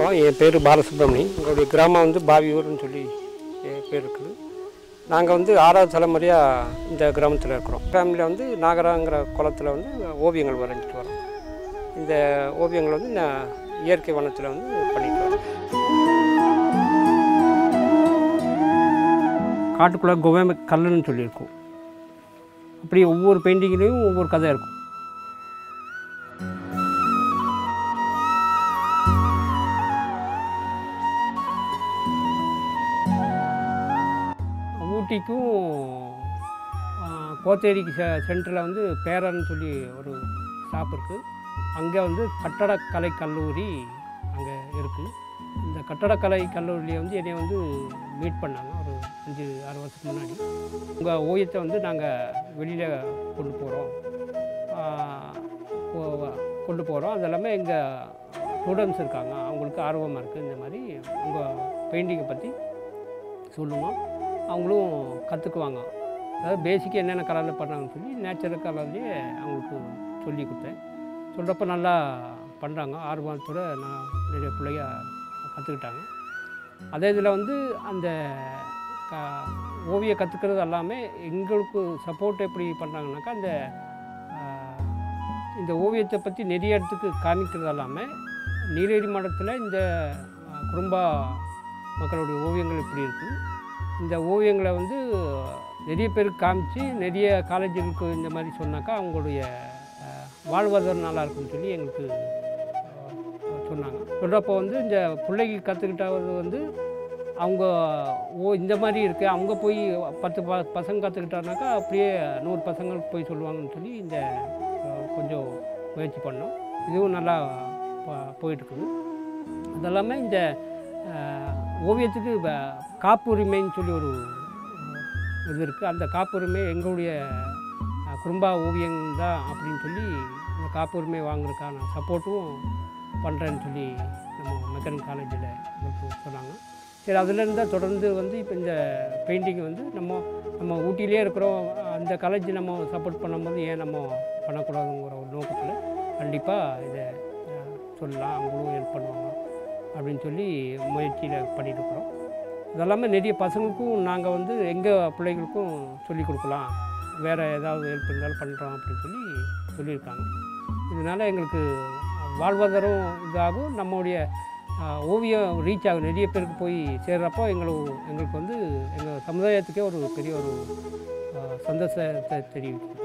வணக்கம். என் பேர் பாலசுப்ரமணி. எங்களுடைய கிராமம் வந்து பாவியூர்னு சொல்லி பேர் இருக்குது. நாங்கள் வந்து 6வது தலைமுறையாக இந்த கிராமத்தில் இருக்கிறோம். ஃபேமிலியில் வந்து நாகராங்கிற குளத்தில் வந்து ஓவியங்கள் வரைஞ்சிட்டு வரோம். இந்த ஓவியங்கள் வந்து நான் இயற்கை வனத்தில் வந்து பண்ணிட்டு வரோம். காட்டுக்குள்ளே குகை கல்லுன்னு சொல்லியிருக்கோம். அப்படி ஒவ்வொரு பெயிண்டிங்லேயும் ஒவ்வொரு கதை இருக்கும். ஊட்டிக்கும் கோத்தேரிக்கு சென்டரில் வந்து பேரன்னு சொல்லி ஒரு ஷாப் இருக்குது. அங்கே வந்து கட்டடக்கலை கல்லூரி அங்கே இருக்குது. இந்த கட்டடக்கலை கல்லூரியில் வந்து என்னை வந்து மீட் பண்ணாங்க ஒரு 5-6 வருஷத்துக்கு முன்னாடி. உங்கள் ஓவியத்தை வந்து நாங்கள் வெளியில் கொண்டு போகிறோம். அது எல்லாமே எங்கள் ஸ்டூடெண்ட்ஸ் இருக்காங்க, அவங்களுக்கு ஆர்வமாக இருக்குது. இந்த மாதிரி உங்கள் பெயிண்டிங்கை பற்றி சொல்லுவோம், அவங்களும் கற்றுக்குவாங்க. அதாவது பேசிக்காக என்னென்ன கலரில் பண்ணுறாங்கன்னு சொல்லி நேச்சுரல் கலர்லேயே அவங்களுக்கு சொல்லி கொடுத்தேன். சொல்கிறப்ப நல்லா பண்ணுறாங்க. ஆர்வத்தோடு நான் நிறைய பிள்ளைங்க கற்றுக்கிட்டாங்க. அதே இதில் வந்து அந்த ஓவியம் கற்றுக்கிறது எல்லாமே எங்களுக்கு சப்போர்ட் எப்படி பண்ணுறாங்கனாக்கா, இந்த ஓவியத்தை பற்றி நிறைய இடத்துக்கு காமிக்கிறது எல்லாமே நீலகிரி மாவட்டத்தில் இந்த குறும்பா மக்களுடைய ஓவியங்கள் இப்படி இருக்குது. இந்த ஓவியங்களை வந்து நிறைய பேருக்கு காமிச்சு நிறைய காலேஜுகளுக்கு இந்த மாதிரி சொன்னாக்கா அவங்களுடைய வாழ்வாதாரம் நல்லா இருக்குன்னு சொல்லி எங்களுக்கு சொன்னாங்க. சொல்கிறப்போ வந்து இந்த பிள்ளைக்கு கற்றுக்கிட்டாவது வந்து அவங்க இந்த மாதிரி இருக்குது, அவங்க போய் 10 பசங்க கற்றுக்கிட்டாருனாக்கா அப்படியே 100 பசங்களுக்கு போய் சொல்லுவாங்கன்னு சொல்லி இந்த கொஞ்சம் முயற்சி பண்ணோம். இதுவும் நல்லா போயிட்டுருக்குது. அதெல்லாமே இந்த ஓவியத்துக்கு காப்புரிமைன்னு சொல்லி ஒரு இது இருக்குது. அந்த காப்புரிமை எங்களுடைய குறும்பா ஓவியம் தான் அப்படின்னு சொல்லி இந்த காப்புரிமை வாங்குறதுக்கான சப்போர்ட்டும் பண்ணுறேன்னு சொல்லி நம்ம மெக்கானிக் காலேஜில் எங்களுக்கு சொன்னாங்க. சரி, அதுலேருந்து தான் தொடர்ந்து வந்து இப்போ இந்த பெயிண்டிங் வந்து நம்ம ஊட்டியிலே இருக்கிறோம், அந்த காலேஜ் நம்ம சப்போர்ட் பண்ணும்போது ஏன் நம்ம பண்ணக்கூடாதுங்கிற ஒரு நோக்கத்தில் கண்டிப்பாக இதை சொல்லலாம், அவங்களும் ஹெல்ப் பண்ணுவாங்க அப்படின்னு சொல்லி முயற்சியில் பண்ணிட்டுருக்குறோம். இதெல்லாமே நிறைய பசங்களுக்கும் நாங்கள் வந்து எங்கள் பிள்ளைகளுக்கும் சொல்லிக் கொடுக்கலாம், வேறு ஏதாவது ஹெல்ப் இருந்தாலும் பண்ணுறோம் அப்படின்னு சொல்லி சொல்லியிருக்காங்க. இதனால் எங்களுக்கு வாழ்வாதாரம் இதாகும், நம்மளுடைய ஓவியம் ரீச் ஆகும், நிறைய பேருக்கு போய் சேர்றப்போ எங்களுக்கு வந்து எங்கள் சமுதாயத்துக்கே ஒரு பெரிய ஒரு சந்தோஷத்தை தெரிவிக்கும்.